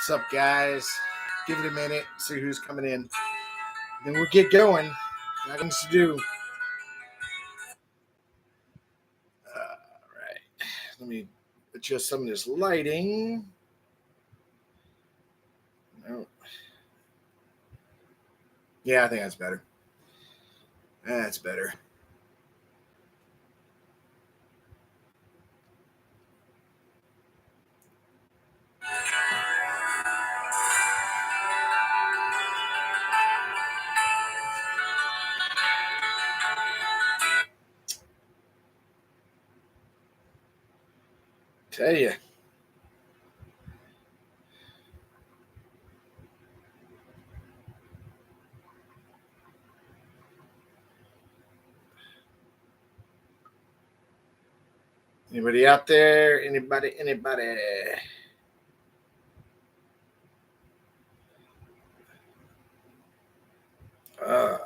What's up, guys? Give it a minute, see who's coming in. Then we'll get going. Nothing to do. All right. Let me adjust some of this lighting. No. Yeah, I think that's better. That's better. Tell you. Anybody out there? Anybody? Uh,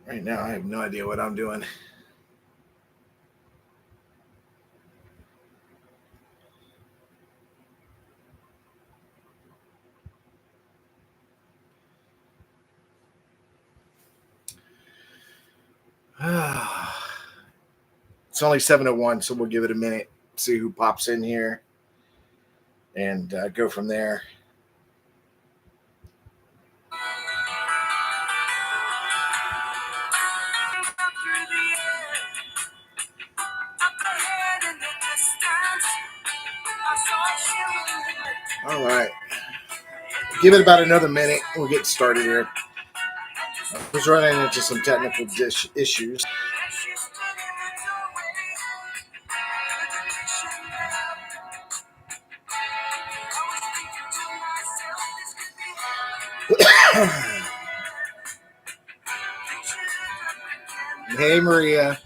right now, I have no idea what I'm doing. It's only 7:01, so we'll give it a minute, see who pops in here, and go from there. All right. Give it about another minute. We'll get started here. I was running into some technical issues. Hey, Maria.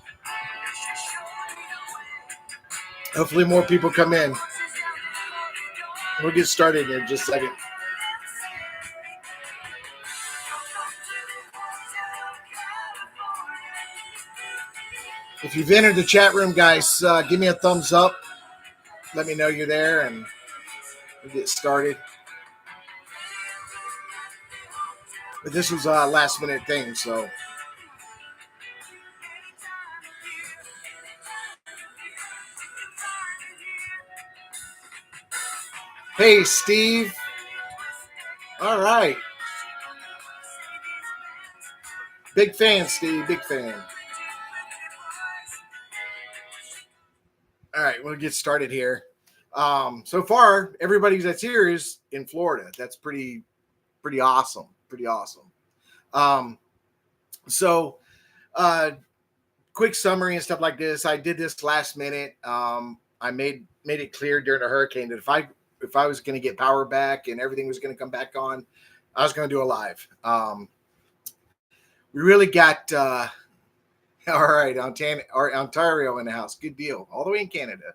Hopefully more people come in. We'll get started in just a second. If you've entered the chat room, guys, give me a thumbs up. Let me know you're there, and we'll get started. But this was a last-minute thing, so... Hey, Steve. All right. Big fan, Steve. Big fan. All right, we'll get started here. So far, everybody that's here is in Florida. That's pretty awesome. Pretty awesome. Quick summary and stuff like this. I did this last minute. I made it clear during the hurricane that if I was going to get power back and everything was going to come back on, I was going to do a live. We really got all right, Ontario in the house. Good deal. All the way in Canada.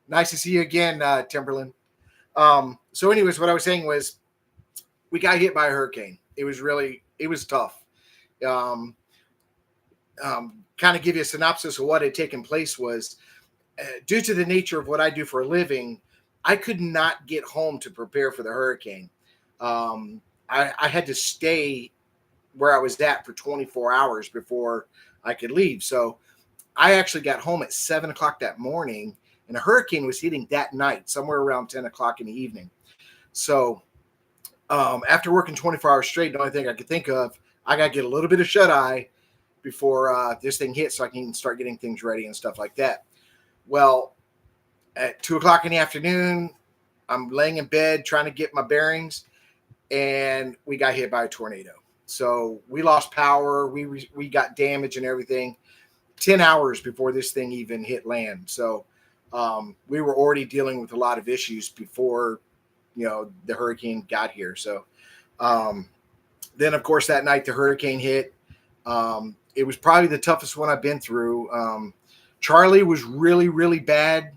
Nice to see you again, Timberland. So anyways, what I was saying was we got hit by a hurricane. It was tough. Kind of give you a synopsis of what had taken place was due to the nature of what I do for a living, I could not get home to prepare for the hurricane. I had to stay where I was at for 24 hours before I could leave. So I actually got home at 7 o'clock that morning, and a hurricane was hitting that night, somewhere around 10 o'clock in the evening. So after working 24 hours straight, the only thing I could think of, I got to get a little bit of shut-eye before this thing hits so I can start getting things ready and stuff like that. Well, at 2 o'clock in the afternoon, I'm laying in bed trying to get my bearings, and we got hit by a tornado. So we lost power. We got damage and everything 10 hours before this thing even hit land. So we were already dealing with a lot of issues before, the hurricane got here. So then, of course, that night the hurricane hit. It was probably the toughest one I've been through. Charlie was really, really bad.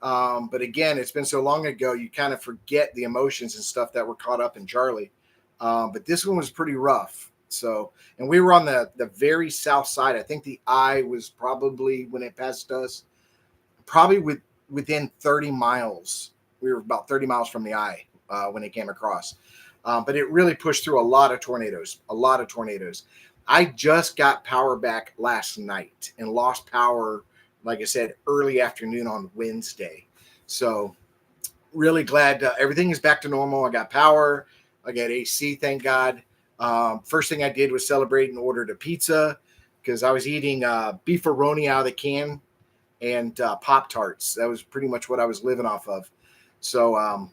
But again, it's been so long ago, you kind of forget the emotions and stuff that were caught up in Charlie. But this one was pretty rough. So, and we were on the very south side. I think the eye was probably, when it passed us, probably within 30 miles were about 30 miles from the eye when it came across. But it really pushed through a lot of tornadoes, a lot of tornadoes. I just got power back last night and lost power, like I said, early afternoon on Wednesday. So really glad everything is back to normal. I got power. I got AC, thank God. First thing I did was celebrate and ordered a pizza because I was eating beefaroni out of the can and Pop-Tarts. That was pretty much what I was living off of. So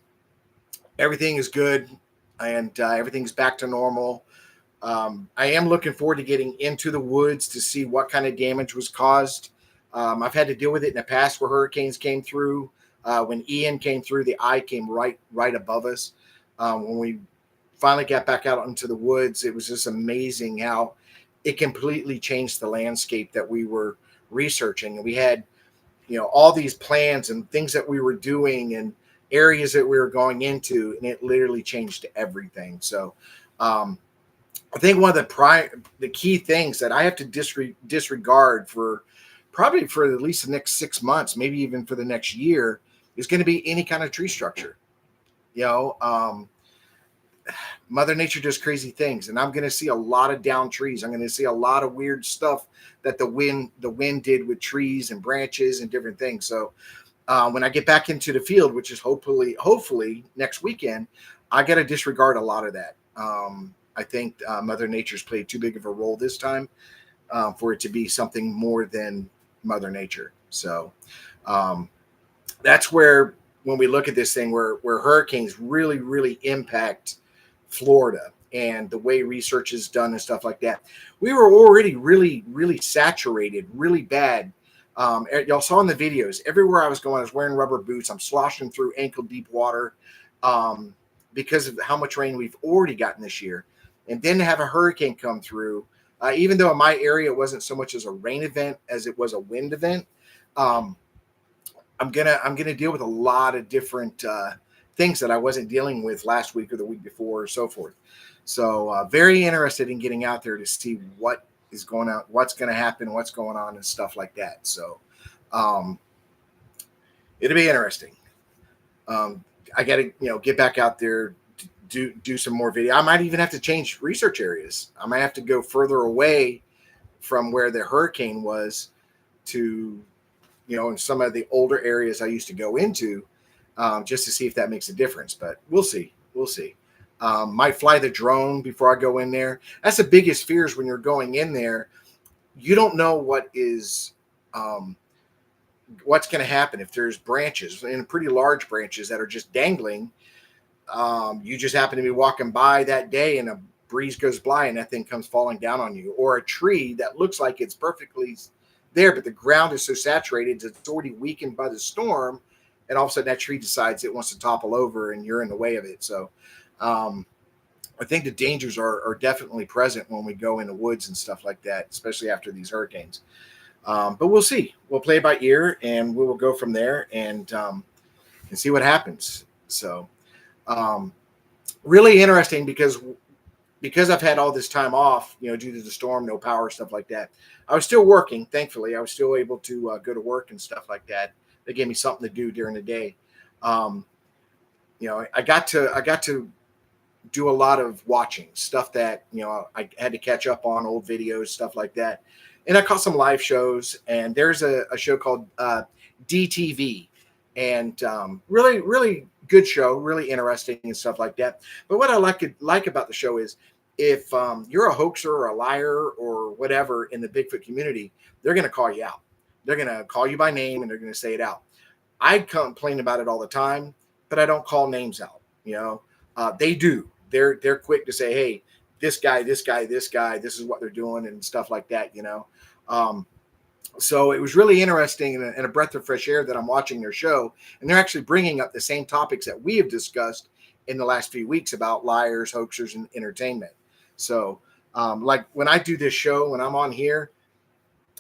everything is good and everything's back to normal. I am looking forward to getting into the woods to see what kind of damage was caused. I've had to deal with it in the past where hurricanes came through. When Ian came through, the eye came right above us. When we finally got back out into the woods, it was just amazing how it completely changed the landscape that we were researching. And we had, all these plans and things that we were doing and areas that we were going into, and it literally changed everything. So I think one of the key things that I have to disregard for probably for at least the next 6 months, maybe even for the next year, is going to be any kind of tree structure. Mother Nature does crazy things, and I'm going to see a lot of down trees. I'm going to see a lot of weird stuff that the wind did with trees and branches and different things. So when I get back into the field, which is hopefully next weekend, I got to disregard a lot of that. I think Mother Nature's played too big of a role this time for it to be something more than Mother Nature. So that's where, when we look at this thing, where hurricanes really, really impact Florida and the way research is done and stuff like that. We were already really, really saturated, really bad. Y'all saw in the videos, everywhere I was going, I was wearing rubber boots. I'm sloshing through ankle deep water because of how much rain we've already gotten this year. And then to have a hurricane come through, even though in my area it wasn't so much as a rain event as it was a wind event, I'm gonna deal with a lot of different things that I wasn't dealing with last week or the week before or so forth. So very interested in getting out there to see what is going on, what's going to happen, what's going on and stuff like that. So it'll be interesting. I got to, get back out there, do some more video. I might even have to change research areas. I might have to go further away from where the hurricane was to, in some of the older areas I used to go into, just to see if that makes a difference. But we'll see. Might fly the drone before I go in there. That's the biggest fears when you're going in there. You don't know what's going to happen if there's branches, and pretty large branches that are just dangling. You just happen to be walking by that day and a breeze goes by and that thing comes falling down on you, or a tree that looks like it's perfectly there, but the ground is so saturated it's already weakened by the storm, and all of a sudden that tree decides it wants to topple over and you're in the way of it. So I think the dangers are definitely present when we go in the woods and stuff like that, especially after these hurricanes. But we'll see. We'll play by ear and we will go from there and see what happens. So really interesting because I've had all this time off, due to the storm, no power, stuff like that. I was still working. Thankfully, I was still able to go to work and stuff like that. They gave me something to do during the day. I got to do a lot of watching stuff that, I had to catch up on, old videos, stuff like that. And I caught some live shows, and there's a show called DTV, and really, really good show, really interesting and stuff like that. But what I like about the show is if you're a hoaxer or a liar or whatever in the Bigfoot community, they're going to call you out. They're going to call you by name and they're going to say it out. I complain about it all the time, but I don't call names out. They do. They're quick to say, hey, this guy, this is what they're doing and stuff like that. So it was really interesting and a breath of fresh air that I'm watching their show, and they're actually bringing up the same topics that we have discussed in the last few weeks about liars, hoaxers, and entertainment. So like when I do this show, when I'm on here,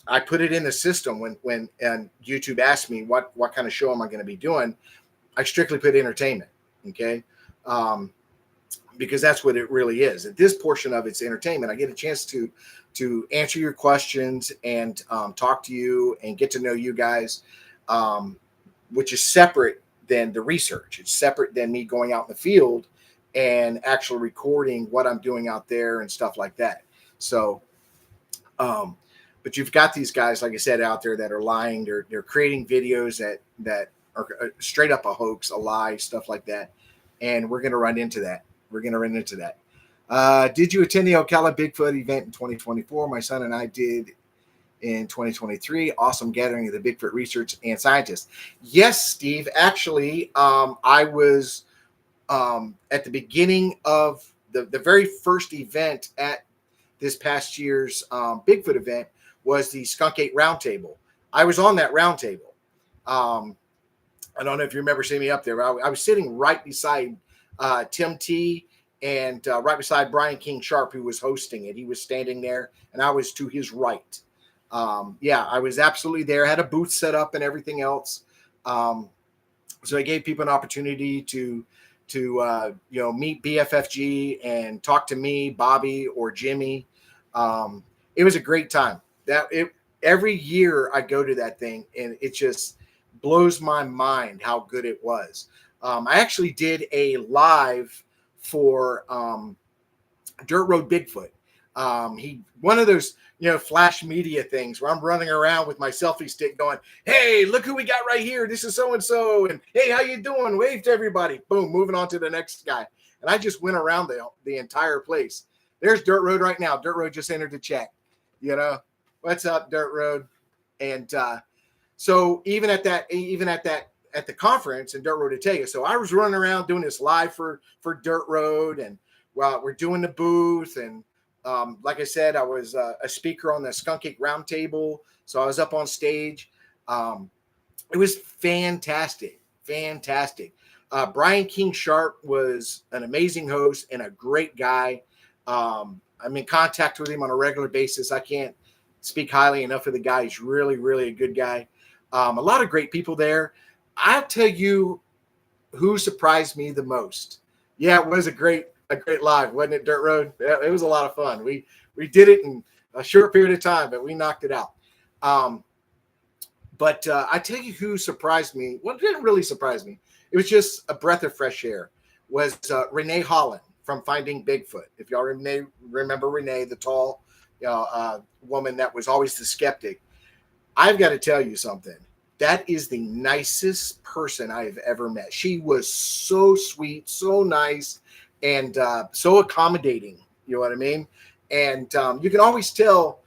I put it in the system when and YouTube asked me what kind of show am I going to be doing, I strictly put entertainment. Okay. Because that's what it really is. At this portion of it's entertainment, I get a chance to answer your questions and talk to you and get to know you guys, which is separate than the research. It's separate than me going out in the field and actually recording what I'm doing out there and stuff like that. So, but you've got these guys, like I said, out there that are lying. They're creating videos that are straight up a hoax, a lie, stuff like that. And we're going to run into that. Did you attend the Ocala Bigfoot event in 2024? My son and I did in 2023. Awesome gathering of the Bigfoot research and scientists. Yes, Steve. Actually, I was at the beginning of the very first event at this past year's Bigfoot event was the Skunk 8 Roundtable. I was on that roundtable. I don't know if you remember seeing me up there. I was sitting right beside Tim T and right beside Brian King Sharp, who was hosting it. He was standing there, and I was to his right. Yeah, I was absolutely there. I had a booth set up and everything else. So I gave people an opportunity to meet BFFG and talk to me, Bobby, or Jimmy. It was a great time. Every year I go to that thing, and it just blows my mind how good it was. I actually did a live for Dirt Road Bigfoot. One of those flash media things where I'm running around with my selfie stick going, hey, look who we got right here. This is so-and-so. And hey, how you doing? Wave to everybody. Boom, moving on to the next guy. And I just went around the entire place. There's Dirt Road right now. Dirt Road just entered the chat. What's up, Dirt Road? And so even at the conference in Dirt Road to tell you. So I was running around doing this live for Dirt Road, and we're doing the booth, and like I said, I was a speaker on the Skunk 8 Roundtable, so I was up on stage. It was fantastic. Brian King Sharp was an amazing host and a great guy. I'm in contact with him on a regular basis. I can't speak highly enough of the guy. He's really, really a good guy. A lot of great people there. I'll tell you who surprised me the most. Yeah, it was a great live, wasn't it, Dirt Road? Yeah, it was a lot of fun. We did it in a short period of time, but we knocked it out. But I tell you who surprised me. Well, it didn't really surprise me. It was just a breath of fresh air. Was Renee Holland from Finding Bigfoot. If y'all remember Renee, the tall woman that was always the skeptic. I've got to tell you something. That is the nicest person I have ever met. She was so sweet, so nice, and so accommodating. You know what I mean? And you can always tell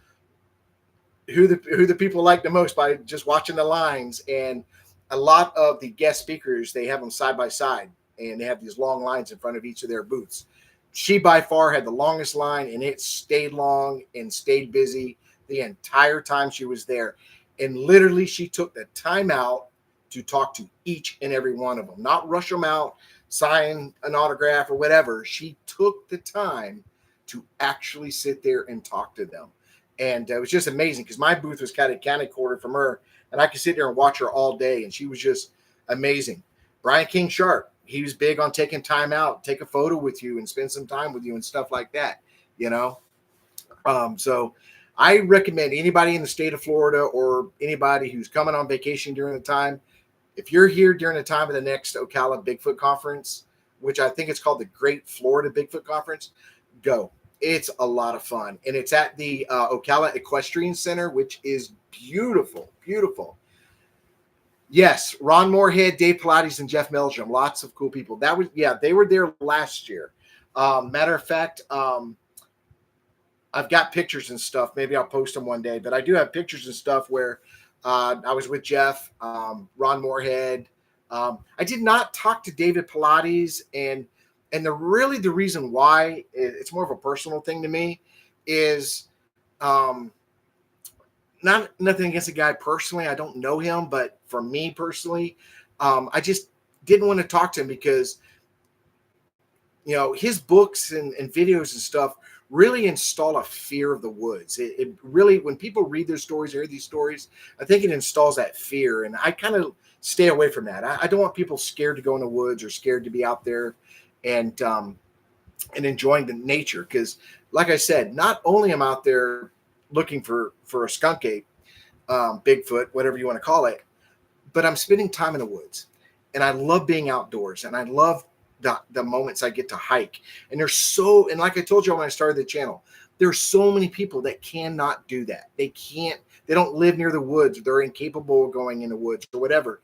who the people like the most by just watching the lines. And a lot of the guest speakers, they have them side by side, and they have these long lines in front of each of their booths. She by far had the longest line, and it stayed long and stayed busy the entire time she was there. And literally, she took the time out to talk to each and every one of them, not rush them out, sign an autograph or whatever. She took the time to actually sit there and talk to them. And it was just amazing because my booth was kind of quartered from her, and I could sit there and watch her all day. And she was just amazing. Brian King Sharp, he was big on taking time out, take a photo with you and spend some time with you and stuff like that, So I recommend anybody in the state of Florida or anybody who's coming on vacation during the time, if you're here during the time of the next Ocala Bigfoot Conference, which I think it's called the Great Florida Bigfoot Conference, go. It's a lot of fun. And it's at the Ocala Equestrian Center, which is beautiful, beautiful. Yes, Ron Moorhead, Dave Pilates, and Jeff Meldrum. Lots of cool people. They were there last year. Matter of fact, I've got pictures and stuff. Maybe I'll post them one day. But I do have pictures and stuff where I was with Jeff, Ron Moorhead. I did not talk to David Pilates, and the reason why it's more of a personal thing to me is nothing against the guy personally. I don't know him, but for me personally, I just didn't want to talk to him because his books and videos and stuff really install a fear of the woods. It really, when people read their stories or hear these stories, I think it installs that fear. And I kind of stay away from that. I don't want people scared to go in the woods or scared to be out there and enjoying the nature. Because like I said, not only am I out there looking for a skunk ape, Bigfoot, whatever you want to call it, but I'm spending time in the woods. and I love being outdoors, and I love the moments I get to hike. And and like I told you when I started the channel, there's so many people that cannot do that. They don't live near the woods. They're incapable of going in the woods or whatever.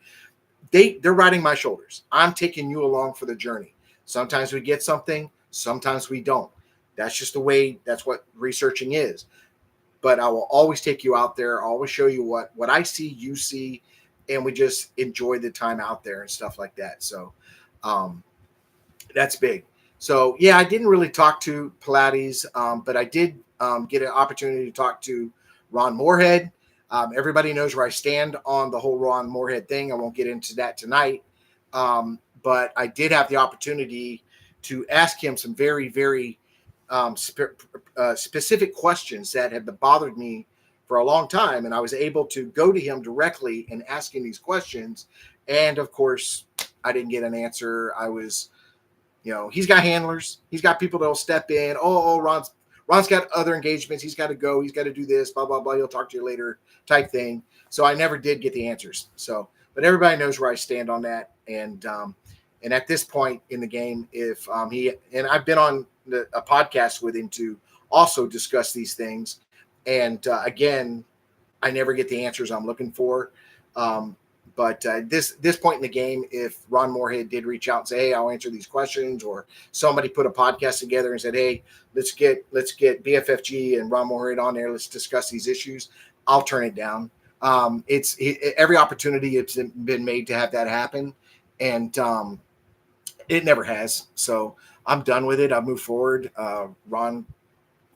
They're riding my shoulders. I'm taking you along for the journey. Sometimes we get something, sometimes we don't. That's just the way, that's what researching is. But I will always take you out there. I'll always show you what I see, you see, and we just enjoy the time out there and stuff like that. So that's big. So yeah, I didn't really talk to Pilates, but I did get an opportunity to talk to Ron Moorhead. Everybody knows where I stand on the whole Ron Moorhead thing. I won't get into that tonight. But I did have the opportunity to ask him some very, very specific questions that had bothered me for a long time. And I was able to go to him directly and ask him these questions. And of course, I didn't get an answer. He's got handlers. He's got people that'll step in. Ron's got other engagements. He's got to go. He's got to do this, blah, blah, blah. He'll talk to you later type thing. So I never did get the answers. But everybody knows where I stand on that. And at this point in the game, if I've been on a podcast with him to also discuss these things. And again, I never get the answers I'm looking for. But this point in the game, if Ron Moorhead did reach out and say, hey, I'll answer these questions, or somebody put a podcast together and said, hey, let's get BFFG and Ron Moorhead on there. Let's discuss these issues. I'll turn it down. Every opportunity it's been made to have that happen. And it never has. So I'm done with it. I'll move forward. Ron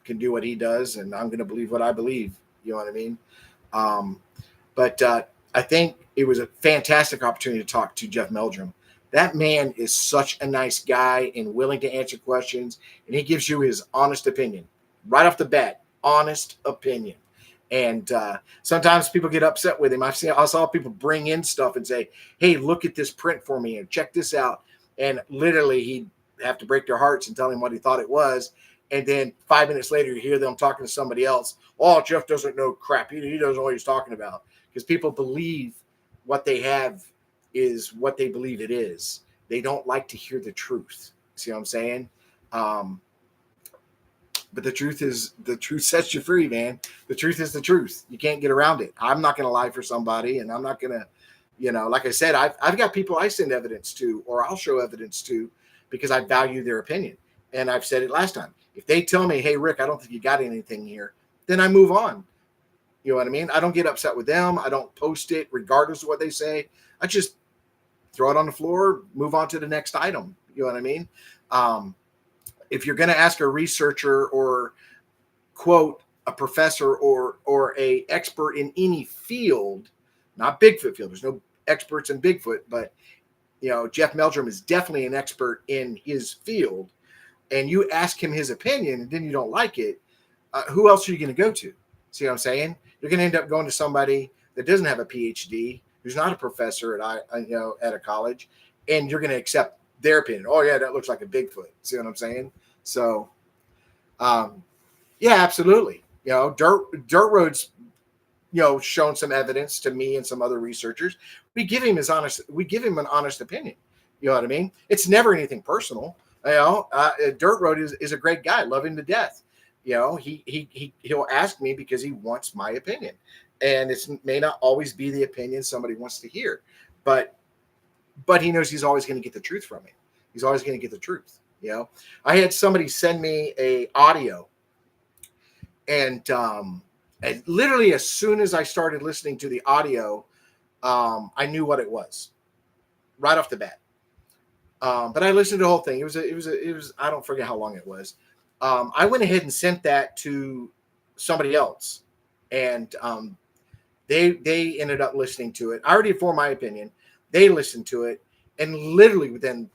can do what he does, and I'm going to believe what I believe. You know what I mean? But I think it was a fantastic opportunity to talk to Jeff Meldrum. That man is such a nice guy and willing to answer questions, and he gives you his honest opinion right off the bat. Honest opinion. And sometimes people get upset with him. I saw people bring in stuff and say, hey, look at this print for me and check this out. And literally he'd have to break their hearts and tell him what he thought it was. And then 5 minutes later, you hear them talking to somebody else. Oh, Jeff doesn't know crap. He doesn't know what he's talking about. Because people believe what they have is what they believe it is. They don't like to hear the truth. See what I'm saying? But the truth sets you free, man. The truth is the truth. You can't get around it. I'm not going to lie for somebody, and I'm not going to, like I said, I've got people I send evidence to, or I'll show evidence to, because I value their opinion. And I've said it last time. If they tell me, hey, Rick, I don't think you got anything here, then I move on. You know what I mean? I don't get upset with them. I don't post it regardless of what they say. I just throw it on the floor, move on to the next item. You know what I mean? If you're going to ask a researcher or quote a professor or a expert in any field, not Bigfoot field, there's no experts in Bigfoot, but Jeff Meldrum is definitely an expert in his field, and you ask him his opinion and then you don't like it, who else are you going to go to? See what I'm saying? You're going to end up going to somebody that doesn't have a PhD, who's not a professor at a college, and you're going to accept their opinion. Oh yeah, that looks like a Bigfoot. See what I'm saying? So, yeah, absolutely. Dirt Road's, shown some evidence to me and some other researchers. We give him an honest opinion. You know what I mean? It's never anything personal. Dirt Road is a great guy. Love him to death. He'll ask me because he wants my opinion, and it may not always be the opinion somebody wants to hear, but he knows he's always going to get the truth from me. He's always going to get the truth. I had somebody send me a audio, and literally as soon as I started listening to the audio, I knew what it was right off the bat. But I listened to the whole thing. It was I don't forget how long it was. I went ahead and sent that to somebody else, and they ended up listening to it. I already formed my opinion. They listened to it, and literally within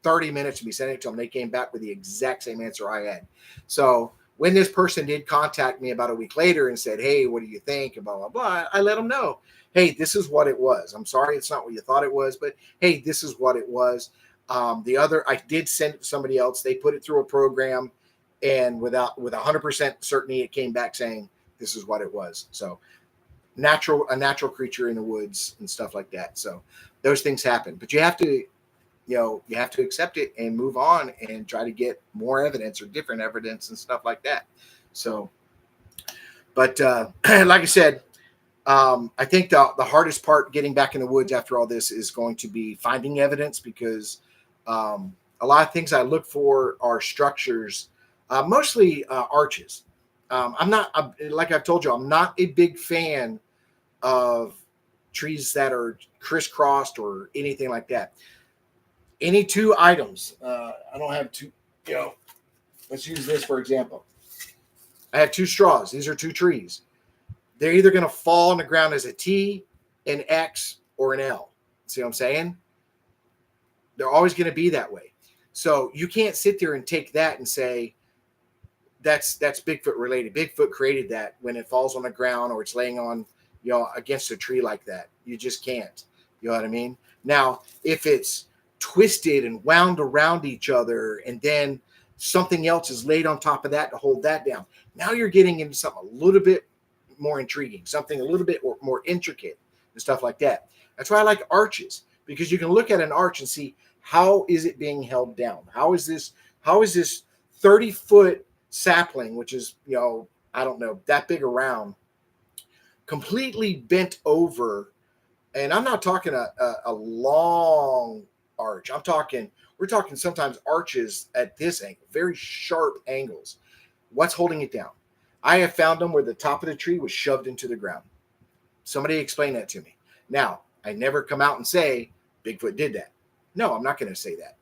30 minutes of me sending it to them, they came back with the exact same answer I had. So when this person did contact me about a week later and said, hey, what do you think? And blah, blah, blah. I let them know, hey, this is what it was. I'm sorry it's not what you thought it was, but hey, this is what it was. I did send it to somebody else. They put it through a program, and with 100% certainty, it came back saying this is what it was. So a natural creature in the woods and stuff like that. So those things happen, but you have to, you have to accept it and move on and try to get more evidence or different evidence and stuff like that. So, but like I said, I think the hardest part getting back in the woods after all this is going to be finding evidence, because a lot of things I look for are structures, mostly arches. I'm not, like I've told you, I'm not a big fan of trees that are crisscrossed or anything like that. Any two items, I don't have two, let's use this for example. I have two straws. These are two trees. They're either going to fall on the ground as a T, an X, or an L. See what I'm saying? They're always going to be that way. So you can't sit there and take that and say that's Bigfoot related. Bigfoot created that when it falls on the ground or it's laying on, against a tree like that. You just can't. You know what I mean? Now, if it's twisted and wound around each other and then something else is laid on top of that to hold that down, now you're getting into something a little bit more intriguing, something a little bit more intricate and stuff like that. That's why I like arches, because you can look at an arch and see how is it being held down? How is this 30-foot sapling, which is, I don't know, that big around, completely bent over? And I'm not talking a long arch. We're talking sometimes arches at this angle, very sharp angles. What's holding it down? I have found them where the top of the tree was shoved into the ground. Somebody explain that to me. Now, I never come out and say Bigfoot did that. No, I'm not going to say that.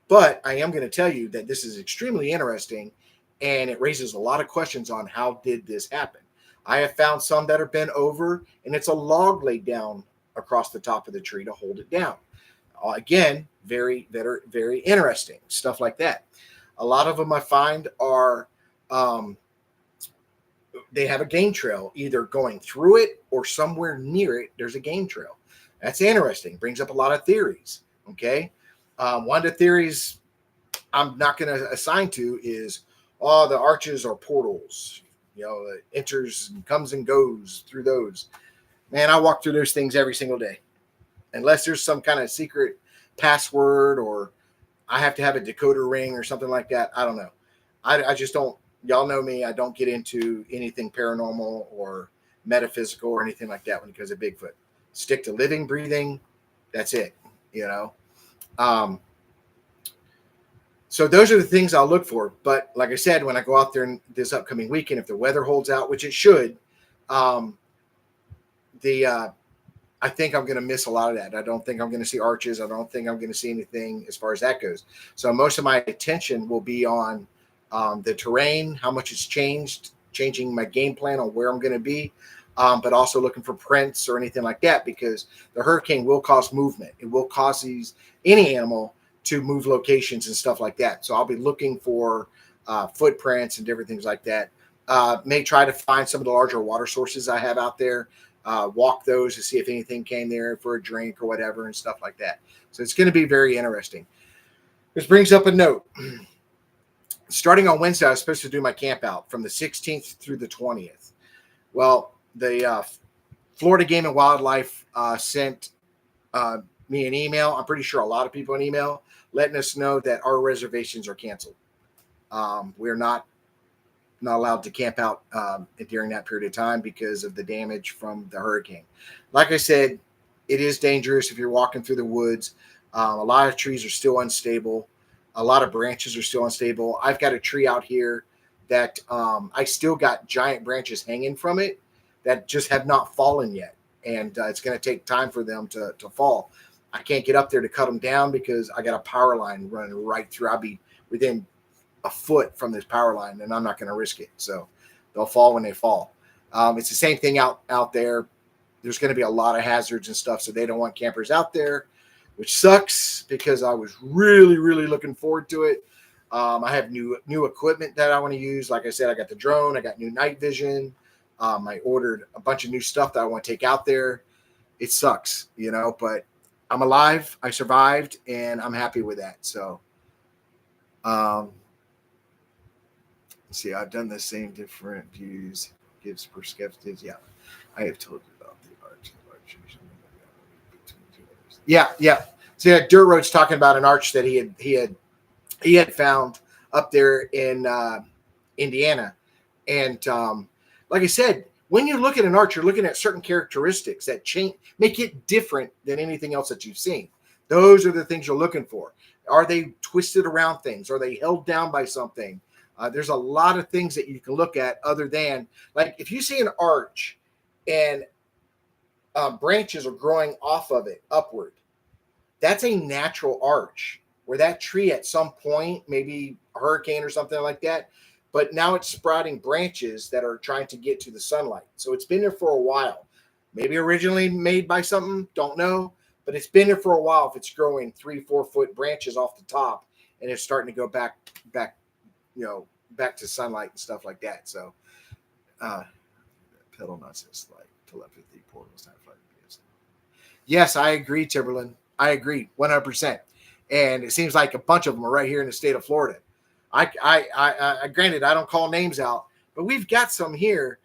But I am going to tell you that this is extremely interesting, and it raises a lot of questions on how did this happen. I have found some that are bent over, and it's a log laid down across the top of the tree to hold it down. Again, very, very, very interesting stuff like that. A lot of them I find are they have a game trail either going through it or somewhere near it. There's a game trail. That's interesting. Brings up a lot of theories. Okay. One of the theories I'm not going to assign to is, the arches are portals. It enters and comes and goes through those. Man, I walk through those things every single day. Unless there's some kind of secret password or I have to have a decoder ring or something like that. I don't know. I just don't. Y'all know me. I don't get into anything paranormal or metaphysical or anything like that when it comes to Bigfoot. Stick to living, breathing. That's it. So those are the things I'll look for. But like I said, when I go out there this upcoming weekend, if the weather holds out, which it should, I think I'm going to miss a lot of that. I don't think I'm going to see arches. I don't think I'm going to see anything as far as that goes. So most of my attention will be on the terrain, how much it's changing my game plan on where I'm going to be, but also looking for prints or anything like that, because the hurricane will cause movement. It will cause any animal to move locations and stuff like that. So I'll be looking for footprints and different things like that. May try to find some of the larger water sources I have out there, walk those to see if anything came there for a drink or whatever and stuff like that. So it's going to be very interesting. This brings up a note. Starting on Wednesday, I was supposed to do my camp out from the 16th through the 20th. Well, the Florida Game and Wildlife sent me an email. I'm pretty sure a lot of people an email letting us know that our reservations are canceled. We're not allowed to camp out during that period of time because of the damage from the hurricane. Like I said, it is dangerous if you're walking through the woods. A lot of trees are still unstable. A lot of branches are still unstable. I've got a tree out here that I still got giant branches hanging from it that just have not fallen yet. And it's going to take time for them to fall. I can't get up there to cut them down because I got a power line running right through. I'll be within a foot from this power line, and I'm not going to risk it. So they'll fall when they fall. It's the same thing out there. There's going to be a lot of hazards and stuff, so they don't want campers out there, which sucks because I was really, really looking forward to it. I have new equipment that I want to use. Like I said, I got the drone. I got new night vision. I ordered a bunch of new stuff that I want to take out there. It sucks, but I'm alive. I survived, and I'm happy with that. So, let's see, I've done the same different views, gives perspectives. Yeah, I have told you about the arch. Yeah, yeah. So yeah, Dirt Road's talking about an arch that he had found up there in Indiana, and like I said, when you look at an arch, you're looking at certain characteristics that change, make it different than anything else that you've seen. Those are the things you're looking for. Are they twisted around things? Are they held down by something? There's a lot of things that you can look at other than, like, if you see an arch and branches are growing off of it upward, that's a natural arch where that tree at some point, maybe a hurricane or something like that, but now it's sprouting branches that are trying to get to the sunlight. So it's been there for a while. Maybe originally made by something, don't know, but it's been there for a while. If it's growing 3-4 foot branches off the top and it's starting to go back, back to sunlight and stuff like that. So, pedal not says like telepathy portals not flying. Yes, I agree, Timberland. I agree 100%. And it seems like a bunch of them are right here in the state of Florida. I granted, I don't call names out, but we've got some here,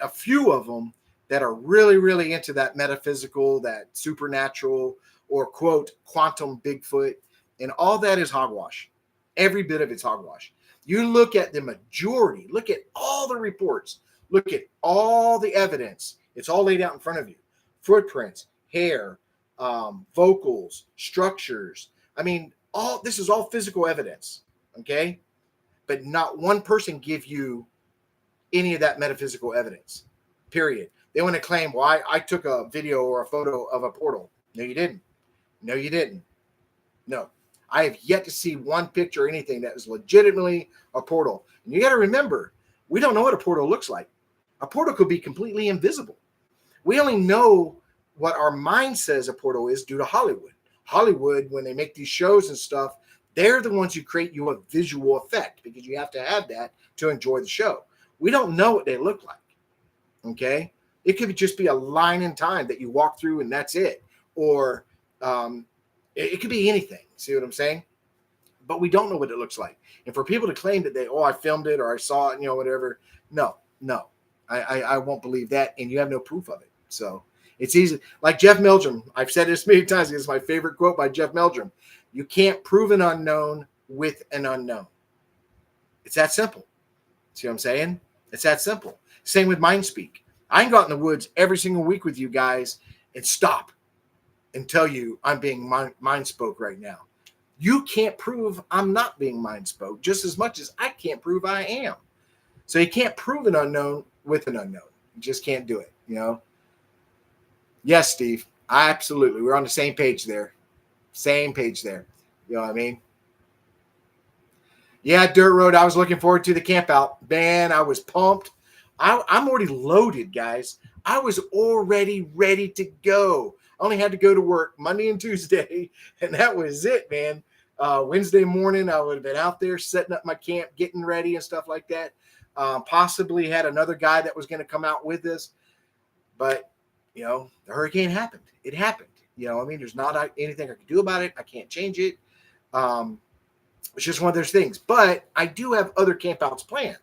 a few of them that are really, really into that metaphysical, that supernatural, or quote, quantum Bigfoot. And all that is hogwash. Every bit of it's hogwash. You look at the majority, look at all the reports, look at all the evidence. It's all laid out in front of you. Footprints, hair, vocals, structures. I mean, all this is all physical evidence, okay? But not one person give you any of that metaphysical evidence, period. They want to claim, well, I took a video or a photo of a portal. No, you didn't. No, you didn't. No. I have yet to see one picture or anything that is legitimately a portal. And you got to remember, we don't know what a portal looks like. A portal could be completely invisible. We only know what our mind says a portal is due to Hollywood. Hollywood, when they make these shows and stuff, they're the ones who create you a visual effect because you have to have that to enjoy the show. We don't know what they look like, okay? It could just be a line in time that you walk through and that's it. Or it could be anything. See what I'm saying? But we don't know what it looks like. And for people to claim that I filmed it or I saw it, whatever. No. I won't believe that. And you have no proof of it. So it's easy. Like Jeff Meldrum, I've said this many times. It's my favorite quote by Jeff Meldrum. You can't prove an unknown with an unknown. It's that simple. See what I'm saying? It's that simple. Same with mind speak. I can go out in the woods every single week with you guys and stop and tell you I'm being mind spoke right now. You can't prove I'm not being mind spoke just as much as I can't prove I am. So you can't prove an unknown with an unknown. You just can't do it, Yes, Steve. Absolutely. We're on the same page there. Same page there. You know what I mean? Yeah, Dirt Road. I was looking forward to the camp out. Man, I was pumped. I'm already loaded, guys. I was already ready to go. I only had to go to work Monday and Tuesday, and that was it, man. Wednesday morning, I would have been out there setting up my camp, getting ready and stuff like that. Possibly had another guy that was going to come out with us. But, the hurricane happened. It happened. There's not anything I can do about it. I can't change it. It's just one of those things. But I do have other campouts planned.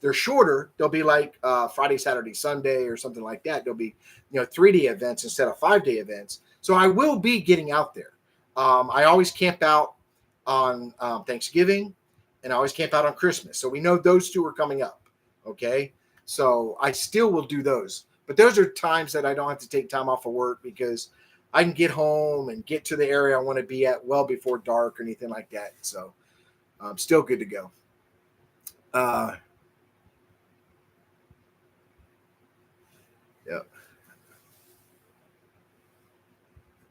They're shorter. They'll be like Friday, Saturday, Sunday or something like that. They'll be, 3-day events instead of 5-day events. So I will be getting out there. I always camp out on Thanksgiving, and I always camp out on Christmas. So we know those two are coming up. Okay. So I still will do those. But those are times that I don't have to take time off of work because I can get home and get to the area I want to be at well before dark or anything like that. So I'm still good to go. Yeah.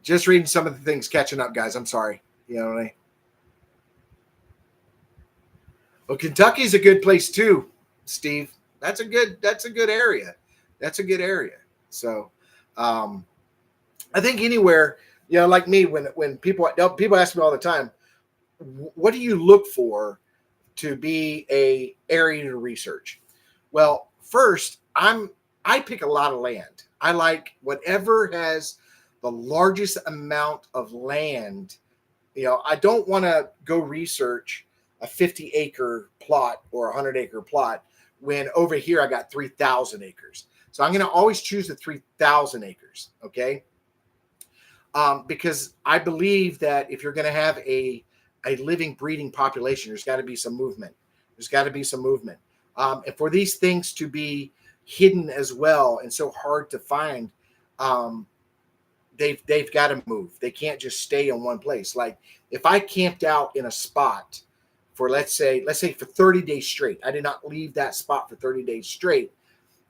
Just reading some of the things, catching up, guys. I'm sorry. You know what I mean? Well, Kentucky's a good place too, Steve. That's a good area. That's a good area. So I think anywhere, like me, when people ask me all the time, what do you look for to be a area to research? Well, first, I pick a lot of land. I like whatever has the largest amount of land. I don't want to go research a 50-acre plot or a 100-acre plot when over here I got 3,000 acres. So I'm going to always choose the 3,000 acres. Okay. Because I believe that if you're going to have a living, breeding population, there's got to be some movement. There's got to be some movement. And for these things to be hidden as well and so hard to find, um, they've got to move. They can't just stay in one place. Like if I camped out in a spot for let's say for 30 days straight, I did not leave that spot for 30 days straight.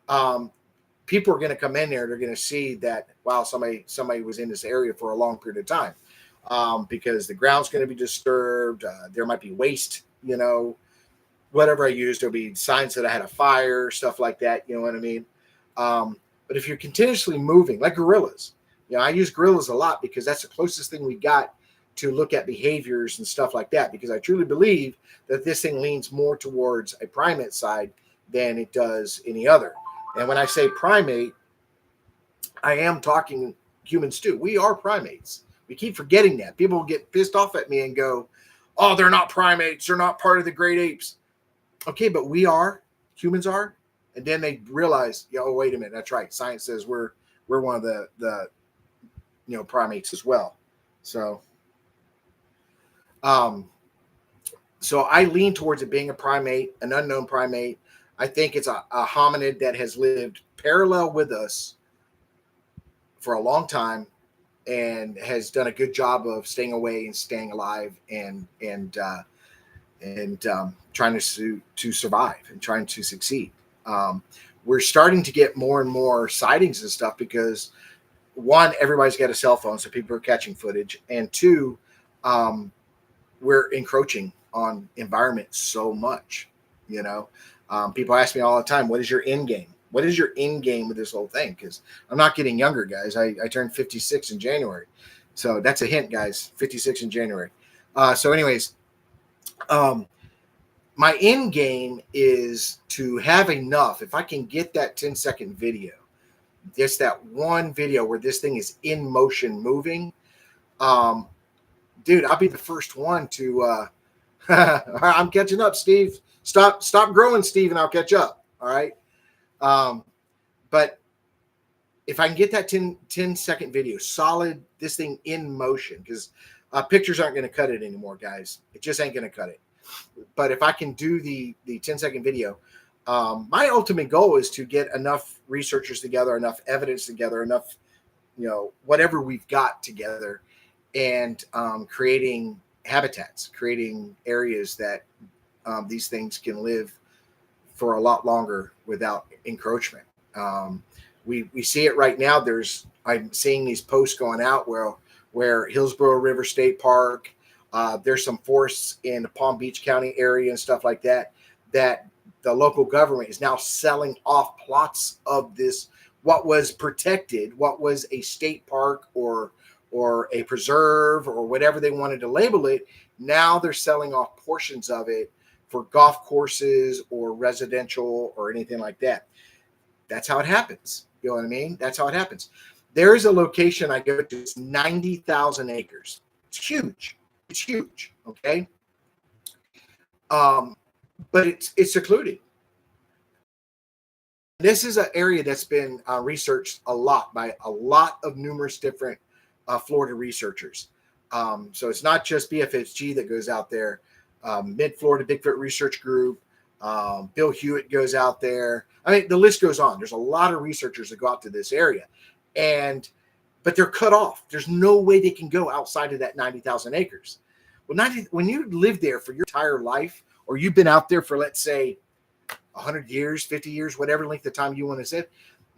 Um, People are going to come in there. They're going to see that wow, somebody was in this area for a long period of time, because the ground's going to be disturbed. There might be waste, whatever I used. There'll be signs that I had a fire, stuff like that. You know what I mean? But if you're continuously moving, like gorillas, I use gorillas a lot because that's the closest thing we got to look at behaviors and stuff like that. Because I truly believe that this thing leans more towards a primate side than it does any other. And when I say primate, I am talking humans too. We are primates. We keep forgetting that. People will get pissed off at me and go, "Oh, they're not primates. They're not part of the great apes." Okay, but we are. Humans are. And then they realize, oh, wait a minute. That's right. Science says we're one of the primates as well. So, so I lean towards it being a primate, an unknown primate. I think it's a hominid that has lived parallel with us for a long time and has done a good job of staying away and staying alive and trying to survive and trying to succeed. We're starting to get more and more sightings and stuff because one, everybody's got a cell phone, so people are catching footage, and two, we're encroaching on environment so much. People ask me all the time, what is your end game? What is your end game with this whole thing? Because I'm not getting younger, guys. I turned 56 in January. So that's a hint, guys. 56 in January. So anyways, my end game is to have enough. If I can get that 10-second video, just that one video where this thing is in motion moving, dude, I'll be the first one to I'm catching up, Steve. Stop growing, Steve, and I'll catch up. All right. But if I can get that 10-second video, solid, this thing in motion, because pictures aren't going to cut it anymore, guys. It just ain't going to cut it. But if I can do the 10-second video, my ultimate goal is to get enough researchers together, enough evidence together, enough, whatever we've got together, and creating habitats, creating areas that these things can live for a lot longer without encroachment. We see it right now. I'm seeing these posts going out where Hillsborough River State Park, there's some forests in the Palm Beach County area and stuff like that the local government is now selling off plots of this, what was protected, what was a state park or a preserve or whatever they wanted to label it. Now they're selling off portions of it for golf courses or residential or anything like that. That's how it happens. You know what I mean? That's how it happens. There is a location I go to. It's 90,000 acres. It's huge. It's huge. Okay. But it's secluded. This is an area that's been researched a lot by a lot of numerous different Florida researchers. So it's not just BFHG that goes out there. Mid-Florida Bigfoot Research Group, Bill Hewitt goes out there. I mean, the list goes on. There's a lot of researchers that go out to this area, but they're cut off. There's no way they can go outside of that 90,000 acres. Well, when you live there for your entire life, or you've been out there for, let's say, 100 years, 50 years, whatever length of time you want to say,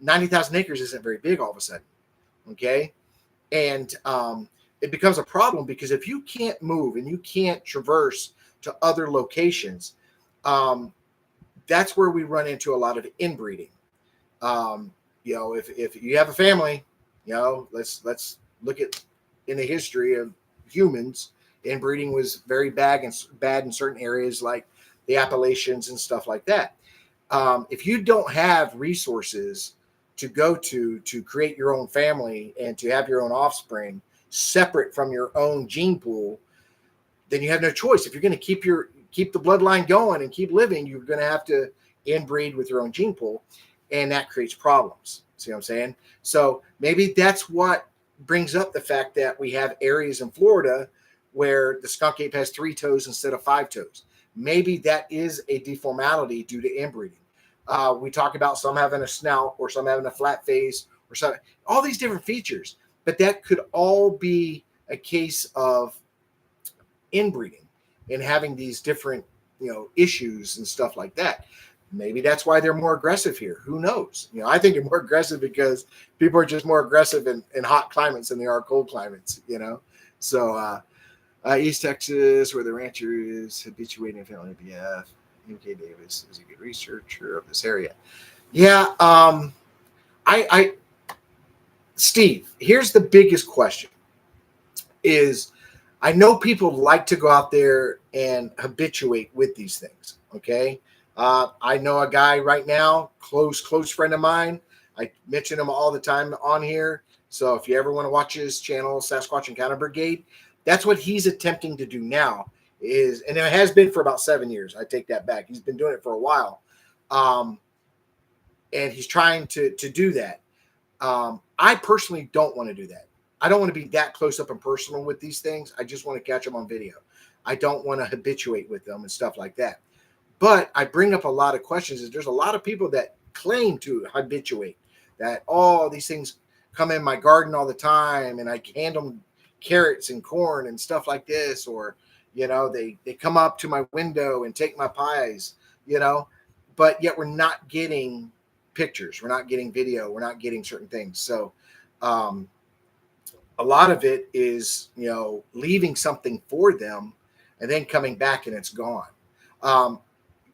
90,000 acres isn't very big all of a sudden. Okay. And it becomes a problem because if you can't move and you can't traverse to other locations, that's where we run into a lot of inbreeding. If you have a family, let's look at in the history of humans, inbreeding was very bad in certain areas like the Appalachians and stuff like that. If you don't have resources to go to create your own family and to have your own offspring separate from your own gene pool, then you have no choice. If you're going to keep the bloodline going and keep living, you're going to have to inbreed with your own gene pool, and that creates problems. See what I'm saying? So maybe that's what brings up the fact that we have areas in Florida where the skunk ape has 3 toes instead of 5 toes. Maybe that is a deformality due to inbreeding. We talk about some having a snout or some having a flat face or something, all these different features, but that could all be a case of inbreeding and having these different, issues and stuff like that. Maybe that's why they're more aggressive here. Who knows? I think they're more aggressive because people are just more aggressive in hot climates than they are cold climates. So East Texas, where the rancher is habituating family ABF. MK Davis is a good researcher of this area. Yeah. I Steve, here's the biggest question is I know people like to go out there and habituate with these things. Okay. I know a guy right now, close friend of mine. I mention him all the time on here. So if you ever want to watch his channel, Sasquatch Encounter Brigade, that's what he's attempting to do now and it has been for about 7 years. I take that back. He's been doing it for a while. And he's trying to do that. I personally don't want to do that. I don't want to be that close up and personal with these things. I just want to catch them on video. I don't want to habituate with them and stuff like that. But I bring up a lot of questions. There's a lot of people that claim to habituate, that, these things come in my garden all the time and I hand them carrots and corn and stuff like this. Or, they come up to my window and take my pies, but yet we're not getting pictures. We're not getting video. We're not getting certain things. So a lot of it is, leaving something for them and then coming back and it's gone.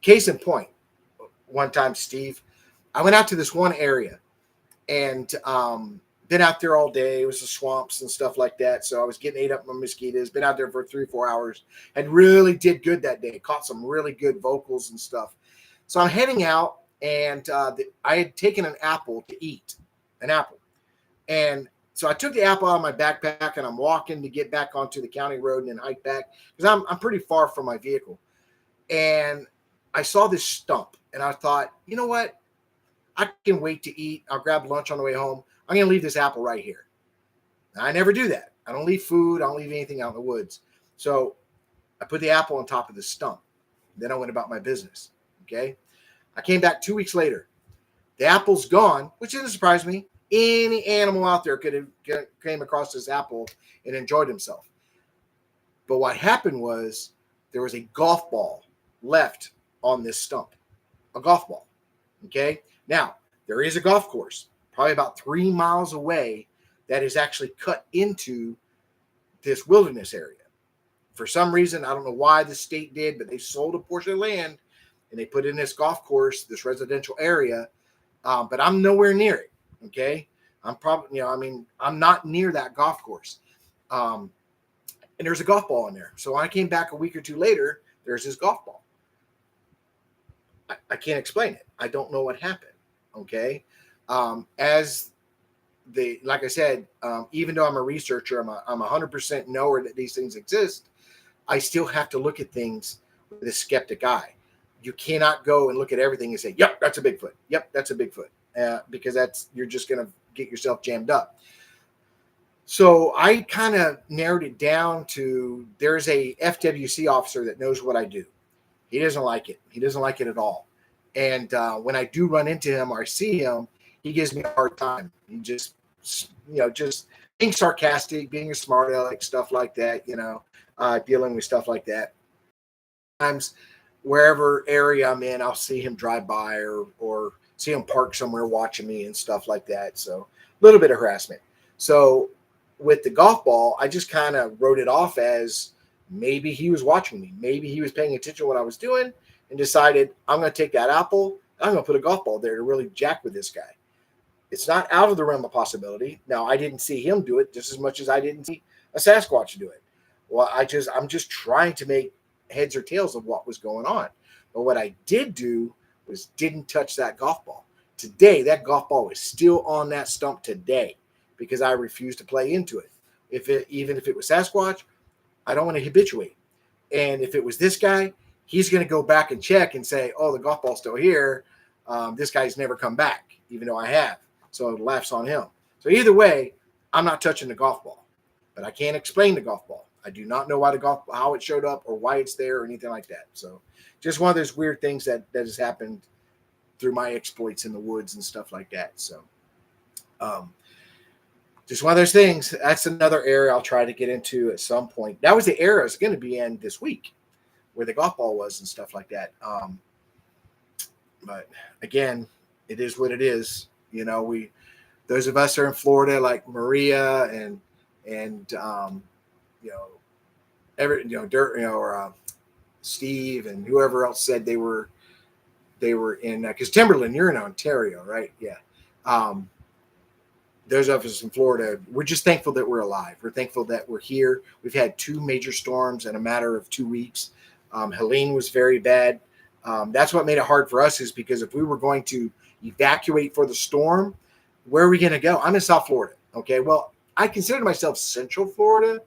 Case in point, one time, Steve, I went out to this one area and been out there all day. It was the swamps and stuff like that. So I was getting ate up by mosquitoes, been out there for 3-4 hours and really did good that day. Caught some really good vocals and stuff. So I'm heading out and I had taken an apple to eat, an apple. And so I took the apple out of my backpack and I'm walking to get back onto the county road and then hike back because I'm pretty far from my vehicle. And I saw this stump and I thought, you know what? I can wait to eat. I'll grab lunch on the way home. I'm going to leave this apple right here. Now, I never do that. I don't leave food. I don't leave anything out in the woods. So I put the apple on top of the stump. Then I went about my business. Okay. I came back 2 weeks later. The apple's gone, which didn't surprise me. Any animal out there could have came across this apple and enjoyed himself. But what happened was there was a golf ball left on this stump, a golf ball. Okay. Now there is a golf course probably about 3 miles away that is actually cut into this wilderness area. For some reason, I don't know why the state did, but they sold a portion of land and they put in this golf course, this residential area. But I'm nowhere near it. Okay. I'm probably, I'm not near that golf course. And there's a golf ball in there. So when I came back a week or two later, there's this golf ball. I can't explain it. I don't know what happened. Okay. Like I said, even though I'm a researcher, I'm 100% knower that these things exist. I still have to look at things with a skeptic eye. You cannot go and look at everything and say, yep, that's a Bigfoot. Yep, that's a Bigfoot. Because you're just going to get yourself jammed up. So I kind of narrowed it down to there's a FWC officer that knows what I do. He doesn't like it. He doesn't like it at all. And when I do run into him or I see him, he gives me a hard time. He just being sarcastic, being a smart aleck, stuff like that, dealing with stuff like that. Sometimes wherever area I'm in, I'll see him drive by or see him park somewhere watching me and stuff like that. So a little bit of harassment. So with the golf ball, I just kind of wrote it off as maybe he was watching me. Maybe he was paying attention to what I was doing and decided I'm going to take that apple. And I'm going to put a golf ball there to really jack with this guy. It's not out of the realm of possibility. Now, I didn't see him do it just as much as I didn't see a Sasquatch do it. Well, I'm just trying to make heads or tails of what was going on. But what I did do was didn't touch that golf ball. Today, that golf ball is still on that stump today because I refused to play into it. Even if it was Sasquatch, I don't want to habituate. And if it was this guy, he's going to go back and check and say, oh, the golf ball's still here. This guy's never come back, even though I have. So it laughs on him. So either way, I'm not touching the golf ball, but I can't explain the golf ball. I do not know why how it showed up or why it's there or anything like that. So just one of those weird things that has happened through my exploits in the woods and stuff like that. So just one of those things. That's another area I'll try to get into at some point. That was the area I was going to be in this week, where the golf ball was and stuff like that. But again, it is what it is. Those of us that are in Florida, like Maria and or Steve and whoever else said they were in, because Timberland, you're in Ontario, right? Yeah. Those of us in Florida, we're just thankful that we're alive. We're thankful that we're here. We've had 2 major storms in a matter of 2 weeks. Helene was very bad. That's what made it hard for us, is because if we were going to evacuate for the storm, where are we going to go? I'm in South Florida. Okay. Well, I consider myself Central Florida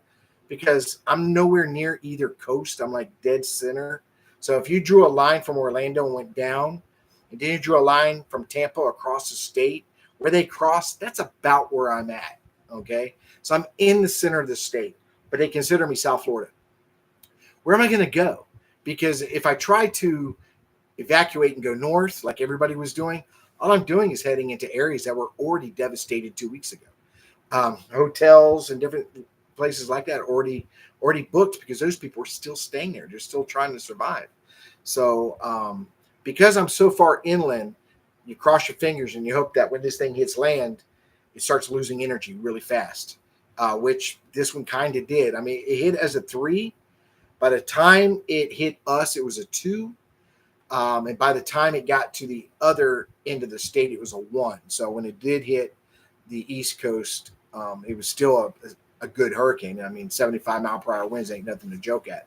because I'm nowhere near either coast. I'm like dead center. So if you drew a line from Orlando and went down, and then you drew a line from Tampa across the state, where they cross, that's about where I'm at. Okay. So I'm in the center of the state, but they consider me South Florida. Where am I going to go? Because if I try to evacuate and go north, like everybody was doing, all I'm doing is heading into areas that were already devastated 2 weeks ago. Hotels and different places like that already booked, because those people are still staying there. They're still trying to survive. So because I'm so far inland, you cross your fingers and you hope that when this thing hits land, it starts losing energy really fast, which this one kind of did. I mean, it hit as a 3. By the time it hit us, it was a 2. And by the time it got to the other end of the state, it was a 1. So when it did hit the East Coast, it was still a good hurricane. I mean, 75-mile-per-hour winds ain't nothing to joke at.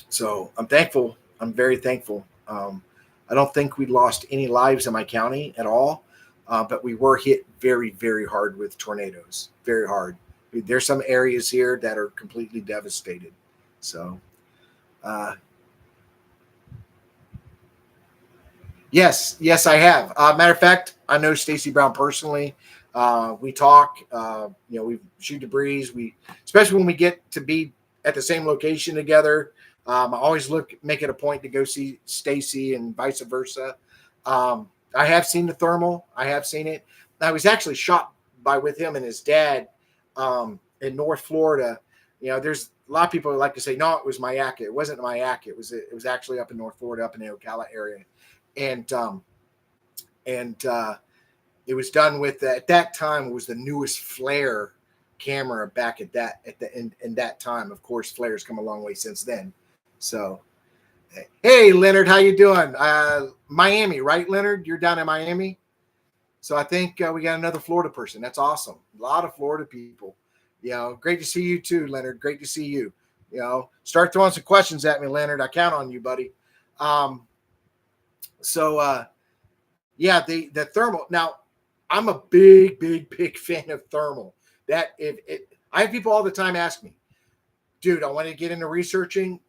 So I'm thankful. I'm very thankful. I don't think we lost any lives in my county at all, but we were hit very, very hard with tornadoes. Very hard. There's some areas here that are completely devastated. So, yes, I have. Matter of fact, I know Stacy Brown personally. We talk. We shoot the breeze. Especially when we get to be at the same location together. I always make it a point to go see Stacy and vice versa. I have seen the thermal. I have seen it. I was actually shot with him and his dad in North Florida. There's a lot of people who like to say, no, it was Mayaca. It wasn't Mayaca. It was actually up in North Florida, up in the Ocala area. And it was done with, at that time, it was the newest flare camera back in that time. Of course, flares come a long way since then. So, hey, Leonard, how you doing? Miami, right, Leonard? You're down in Miami? So I think we got another Florida person. That's awesome. A lot of Florida people. Great to see you too, Leonard. Great to see you. Start throwing some questions at me, Leonard. I count on you, buddy. The thermal. Now, I'm a big fan of thermal. I have people all the time ask me, dude, I want to get into researching.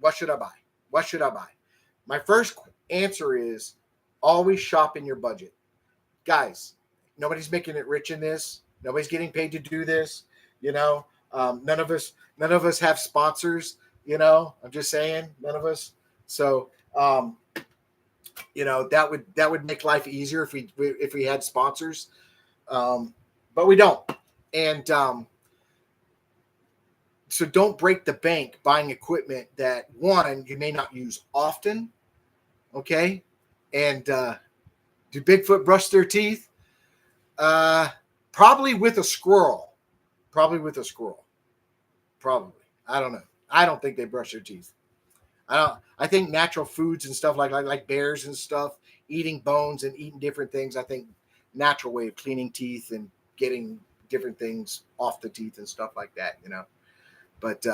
What should I buy? What should I buy? My first answer is always shop in your budget. Guys, nobody's making it rich in this. Nobody's getting paid to do this. None of us have sponsors. I'm just saying, none of us. So, that would make life easier if we had sponsors. But we don't. And, so don't break the bank buying equipment that, one, you may not use often. Okay. And, do Bigfoot brush their teeth? Probably with a squirrel. Probably. I don't know. I don't think they brush their teeth. I think natural foods and stuff like bears and stuff, eating bones and eating different things. I think natural way of cleaning teeth and getting different things off the teeth and stuff like that, But,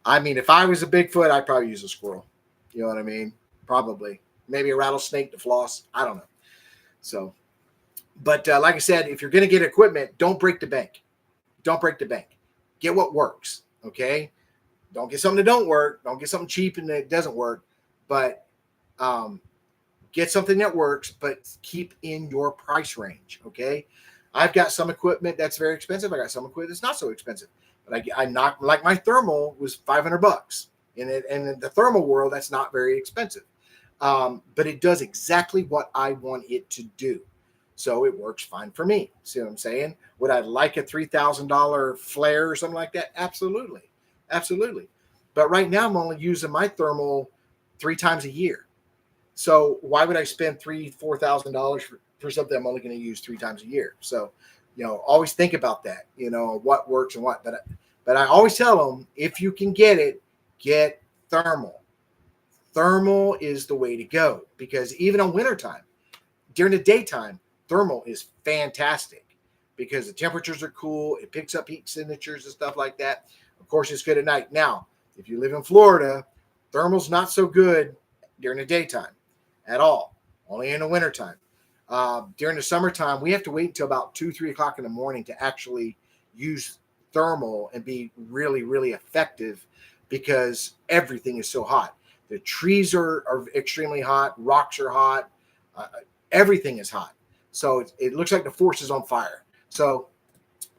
if I was a Bigfoot, I'd probably use a squirrel. You know what I mean? Probably. Maybe a rattlesnake to floss. I don't know. So, but like I said, if you're going to get equipment, don't break the bank. Don't break the bank. Get what works, okay? Don't get something that don't work. Don't get something cheap and that doesn't work. But get something that works, but keep in your price range, okay? I've got some equipment that's very expensive. I got some equipment that's not so expensive. But I knock, like my thermal was $500 and in the thermal world, that's not very expensive. But it does exactly what I want it to do. So it works fine for me. See what I'm saying? Would I like a $3,000 flare or something like that? Absolutely. Absolutely. But right now I'm only using my thermal 3 times a year. So why would I spend $4,000 for something I'm only going to use 3 times a year? So, always think about that, what works and what, but I always tell them, if you can get it, get thermal. Thermal is the way to go, because even on wintertime, during the daytime, thermal is fantastic because the temperatures are cool. It picks up heat signatures and stuff like that. Of course, it's good at night. Now, if you live in Florida, thermal's not so good during the daytime at all, only in the wintertime. During the summertime, we have to wait until about 2, 3 o'clock in the morning to actually use thermal and be really, really effective because everything is so hot. The trees are extremely hot. Rocks are hot. Uh, Everything is hot. So it looks like the force is on fire. So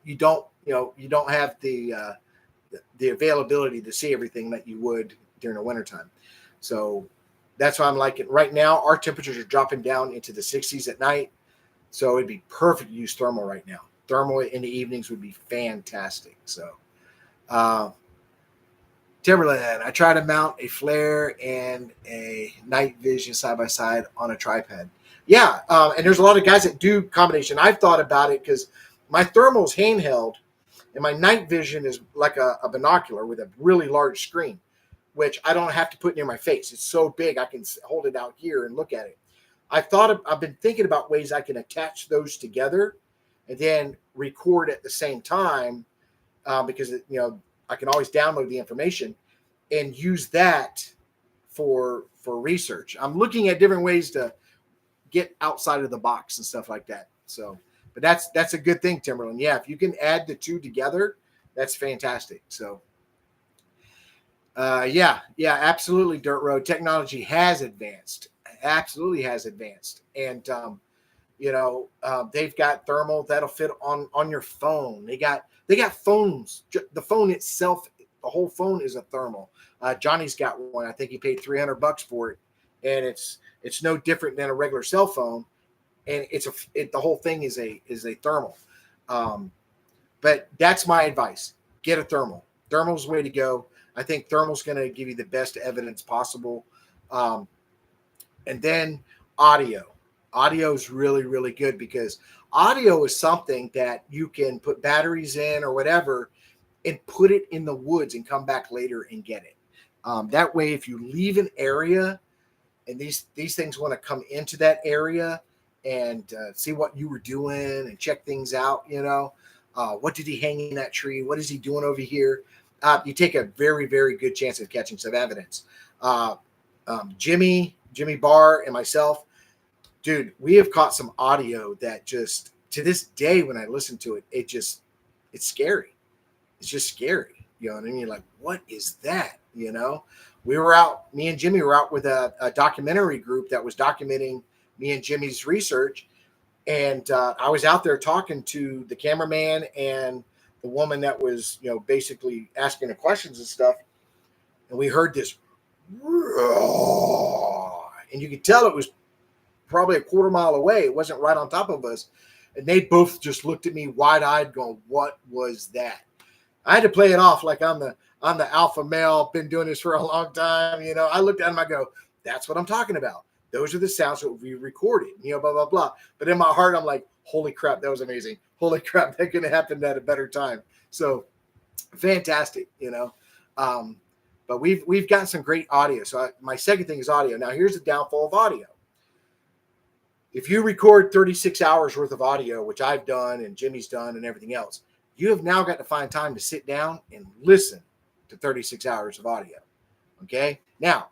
you don't have the availability to see everything that you would during the wintertime. So that's why I'm liking right now. Our temperatures are dropping down into the 60s at night. So it'd be perfect to use thermal right now. Thermal in the evenings would be fantastic. So, Timberland, I try to mount a flare and a night vision side by side on a tripod. Yeah, and there's a lot of guys that do combination. I've thought about it because my thermal is handheld, and my night vision is like a binocular with a really large screen, which I don't have to put near my face. It's so big I can hold it out here and look at it. I've been thinking about ways I can attach those together and then record at the same time, because I can always download the information and use that for research. I'm looking at different ways to get outside of the box and stuff like that. So, but that's a good thing, Timberland. Yeah, if you can add the two together, that's fantastic. So, yeah, absolutely. Dirt Road technology has advanced, absolutely has advanced, and they've got thermal that'll fit on your phone. They got phones. The phone itself, the whole phone is a thermal. Johnny's got one. I think he paid $300 for it, and it's no different than a regular cell phone, and the whole thing is a thermal. But that's my advice: get a thermal. Thermal's the way to go. I think thermal's going to give you the best evidence possible. And then audio. Audio is really, really good because audio is something that you can put batteries in or whatever and put it in the woods and come back later and get it. That way, if you leave an area and these things want to come into that area and see what you were doing and check things out, what did he hang in that tree? What is he doing over here? You take a very, very good chance of catching some evidence. Jimmy Barr and myself, dude, we have caught some audio that just to this day, when I listen to it, it's scary. It's just scary. You know what I mean? Like, what is that? Me and Jimmy were out with a documentary group that was documenting me and Jimmy's research. And I was out there talking to the cameraman and the woman that was, basically asking the questions and stuff. And we heard this, and you could tell it was probably a quarter mile away. It wasn't right on top of us. And they both just looked at me wide-eyed going, what was that? I had to play it off like I'm the alpha male, been doing this for a long time. I looked at him, I go, that's what I'm talking about. Those are the sounds that we recorded, blah, blah, blah. But in my heart, I'm like, holy crap, that was amazing. Holy crap, that could have happened at a better time. So fantastic, but we've gotten some great audio. So my second thing is audio. Now here's the downfall of audio. If you record 36 hours worth of audio, which I've done and Jimmy's done and everything else, you have now got to find time to sit down and listen to 36 hours of audio. Okay. Now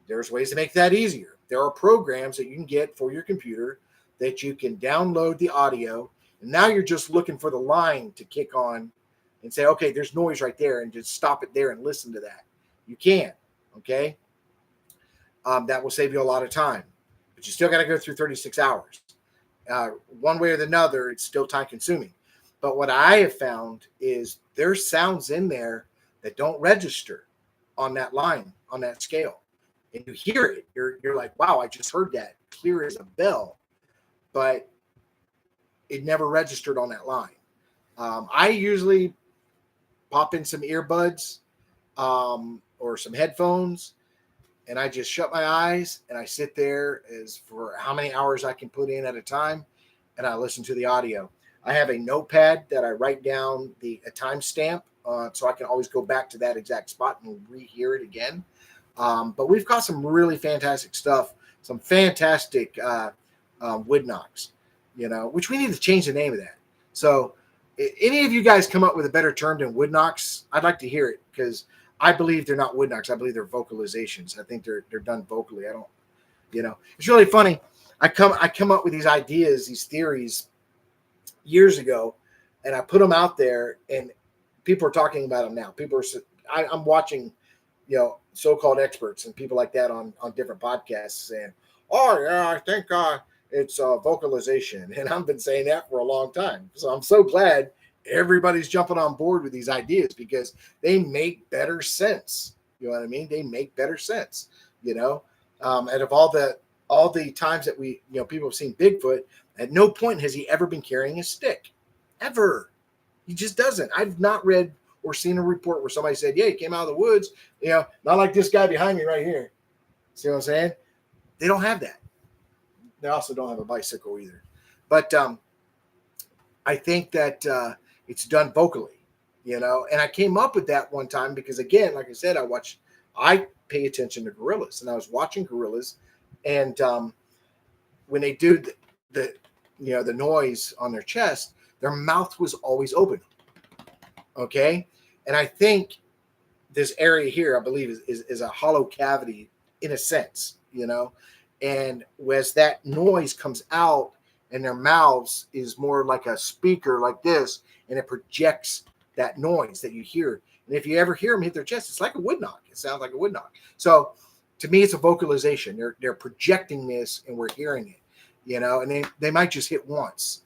there's ways to make that easier. There are programs that you can get for your computer that you can download the audio. And now you're just looking for the line to kick on and say, okay, there's noise right there, and just stop it there and listen to that. You can. Okay. That will save you a lot of time, but you still got to go through 36 hours. one way or the other, it's still time consuming. But what I have found is there's sounds in there that don't register on that line, on that scale. And you hear it. You're like, wow, I just heard that clear as a bell. But it never registered on that line. I usually pop in some earbuds or some headphones, and I just shut my eyes and I sit there as for how many hours I can put in at a time, and I listen to the audio. I have a notepad that I write down a timestamp so I can always go back to that exact spot and rehear it again. But we've got some really fantastic stuff, some fantastic wood knocks, which we need to change the name of that. So any of you guys come up with a better term than wood knocks, I'd like to hear it, because I believe they're not wood knocks. I believe they're vocalizations. I think they're done vocally. I don't, it's really funny. I come up with these ideas, these theories years ago, and I put them out there, and people are talking about them now. I'm watching, so-called experts and people like that on different podcasts saying, oh yeah, I think it's vocalization. And I've been saying that for a long time. So I'm so glad everybody's jumping on board with these ideas, because they make better sense. You know what I mean? They make better sense, and of all the times that people have seen Bigfoot, at no point has he ever been carrying a stick, ever. He just doesn't. I've not read or seen a report where somebody said, yeah, he came out of the woods, not like this guy behind me right here. See what I'm saying? They don't have that. They also don't have a bicycle either. But I think that it's done vocally, and I came up with that one time because, again, like I said, I pay attention to gorillas, and I was watching gorillas, and when they do the noise on their chest, their mouth was always open. Okay. And I think this area here, I believe, is a hollow cavity in a sense, and as that noise comes out and their mouths is more like a speaker like this, and it projects that noise that you hear. And if you ever hear them hit their chest, it's like a wood knock. It sounds like a wood knock. So to me, it's a vocalization. They're projecting this, and we're hearing it, and they might just hit once,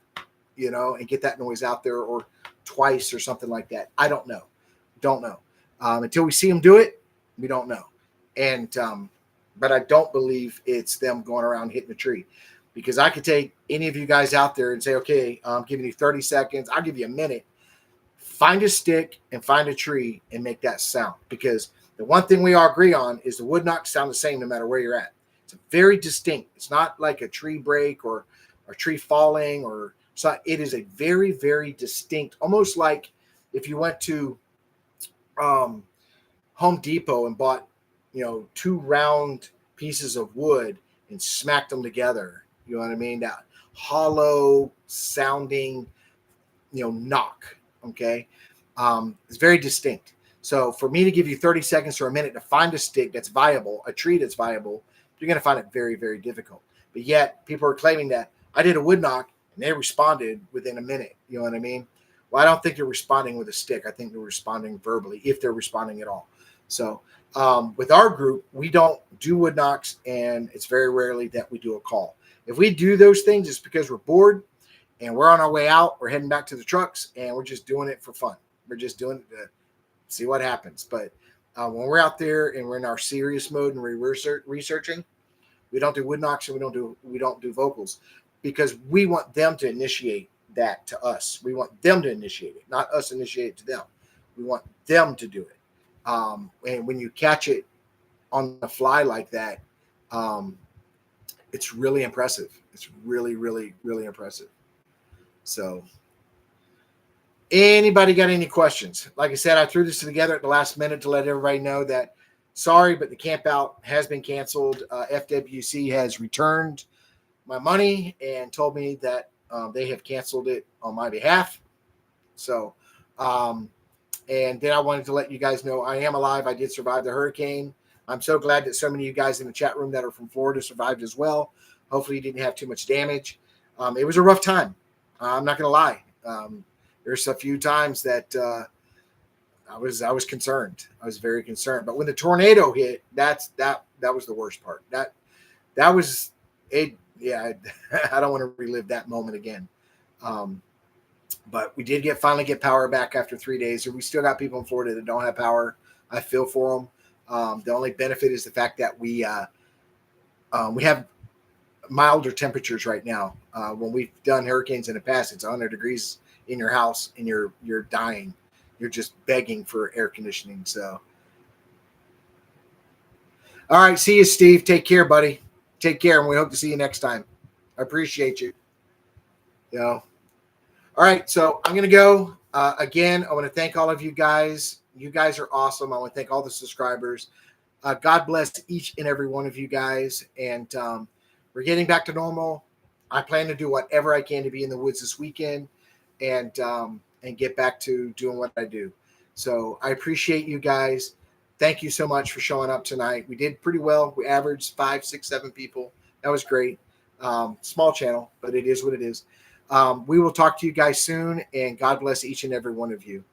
and get that noise out there, or twice or something like that. I don't know. Until we see them do it, we don't know. And but I don't believe it's them going around hitting a tree, because I could take any of you guys out there and say, okay, I'm giving you 30 seconds. I'll give you a minute. Find a stick and find a tree and make that sound, because the one thing we all agree on is the wood knocks sound the same no matter where you're at. It's very distinct. It's not like a tree break or a tree falling, or so. It is a very, very distinct, almost like if you went to Home Depot and bought, 2 round pieces of wood and smacked them together. You know what I mean? That hollow sounding, knock. Okay. It's very distinct. So for me to give you 30 seconds or a minute to find a stick that's viable, a tree that's viable, you're going to find it very, very difficult. But yet people are claiming that I did a wood knock and they responded within a minute. You know what I mean? Well, I don't think they're responding with a stick. I think they're responding verbally, if they're responding at all. So with our group, we don't do wood knocks, and it's very rarely that we do a call. If we do those things, it's because we're bored and we're on our way out. We're heading back to the trucks, and we're just doing it for fun. We're just doing it to see what happens. But when we're out there and we're in our serious mode and we're researching, we don't do wood knocks, and we don't do vocals, because we want them to initiate that to us. We want them to initiate it, not us initiate it to them. We want them to do it. And when you catch it on the fly like that, it's really impressive. It's really, really, really impressive. So anybody got any questions? Like I said, I threw this together at the last minute to let everybody know that, sorry, but the camp out has been canceled. FWC has returned my money and told me that they have canceled it on my behalf. So, and then I wanted to let you guys know I am alive. I did survive the hurricane. I'm so glad that so many of you guys in the chat room that are from Florida survived as well. Hopefully you didn't have too much damage. It was a rough time. I'm not going to lie. There's a few times that I was concerned. I was very concerned. But when the tornado hit, that was the worst part. That was it. yeah, I don't want to relive that moment again. Um, but we did finally get power back after 3 days. We still got people in Florida that don't have power. I feel for them. The only benefit is the fact that we have milder temperatures right now. When we've done hurricanes in the past, it's 100 degrees in your house and you're dying. You're just begging for air conditioning. So, all right, see you, Steve. Take care, buddy. Take care, and we hope to see you next time. I appreciate you. You know. All right, so I'm gonna go again. I want to thank all of you guys. You guys are awesome. I want to thank all the subscribers. God bless each and every one of you guys. And we're getting back to normal. I plan to do whatever I can to be in the woods this weekend and get back to doing what I do. So I appreciate you guys. Thank you so much for showing up tonight. We did pretty well. We averaged 5, 6, 7 people. That was great. Small channel, but it is what it is. We will talk to you guys soon, and God bless each and every one of you.